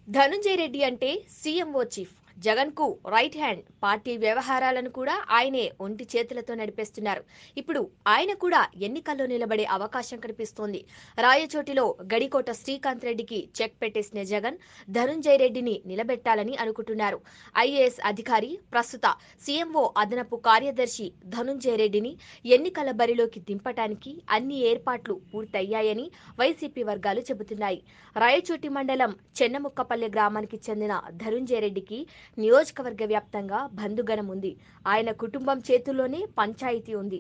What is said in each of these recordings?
ధనుంజయ రెడ్డి అంటే CMO chief. జగన్‌కు right hand. Party వ్యవహారాలను కూడా ఆయనే ఒంటి చేతులతో నడిపేస్తున్నారు. ఇప్పుడు ఆయన కూడా ఎన్నికల్లో నిలబడే అవకాశం కనిపిస్తోంది. రాయచోటిలో గడికోట శ్రీకాంత్ రెడ్డికి చెక్ పెట్టేసిన జగన్ ధనుంజయ రెడ్డిని నిలబెట్టాలని అనుకుంటున్నారు. ఐఏఎస్ అధికారి, ప్రస్తుత సీఎంఓ అదనపు కార్యదర్శి ధనుంజయ రెడ్డిని ఎన్నికల బరిలోకి దింపటానికి అన్ని ఏర్పాట్లు పూర్తయ్యాయని వైసీపీ వర్గాలు చెబుతున్నాయి. రాయచోటి మండలం చెన్నముక్కపల్లె గ్రామానికి చెందిన ధనుంజయ రెడ్డికి నియోజకవర్గ వ్యాప్తంగా బంధుగణం ఉంది. ఆయన కుటుంబం చేతుల్లోనే పంచాయతీ ఉంది.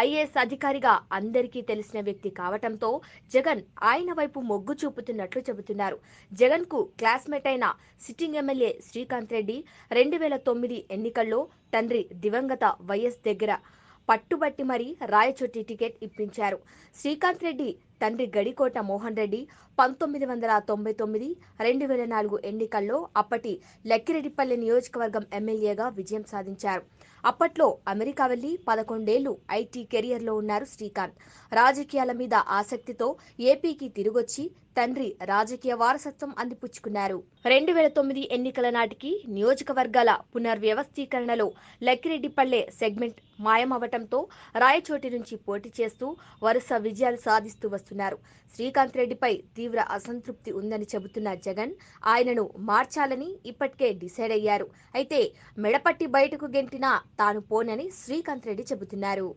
ఐఏఎస్ అధికారిగా అందరికీ తెలిసిన వ్యక్తి కావటంతో జగన్ ఆయన వైపు మొగ్గు చూపుతున్నట్లు చెబుతున్నారు. జగన్ కు క్లాస్మేట్ అయిన సిట్టింగ్ ఎమ్మెల్యే శ్రీకాంత్ రెడ్డి 2009 ఎన్నికల్లో తండ్రి దివంగత వైఎస్ దగ్గర పట్టుబట్టి మరీ రాయచోటి టికెట్ ఇప్పించారు. శ్రీకాంత్ రెడ్డి తండ్రి గడికోట మోహన్ రెడ్డి 1999, 2004 ఎన్నికల్లో అప్పటి లక్కిరెడ్డిపల్లె నియోజకవర్గం ఎమ్మెల్యేగా విజయం సాధించారు. అప్పట్లో అమెరికా వెళ్లి 11 ఏళ్లు ఐటీ కెరియర్లో ఉన్నారు శ్రీకాంత్. రాజకీయాల మీద ఆసక్తితో ఏపీకి తిరిగొచ్చి తండ్రి రాజకీయ వారసత్వం అందిపుచ్చుకున్నారు. 2009 ఎన్నికల నాటికి నియోజకవర్గాల పునర్వ్యవస్థీకరణలో లక్కిరెడ్డిపల్లె సెగ్మెంట్ మాయమవటంతో రాయచోటి నుంచి పోటీ చేస్తూ వరుస విజయాలు సాధిస్తూ వస్తున్నారు. శ్రీకాంత్ రెడ్డిపై తీవ్ర అసంతృప్తి ఉందని చెబుతున్న జగన్ ఆయనను మార్చాలని ఇప్పటికే డిసైడ్ అయ్యారు. అయితే మెడపట్టి బయటకు గెంటినా తాను పోనని శ్రీకాంత్ రెడ్డి చెబుతున్నారు.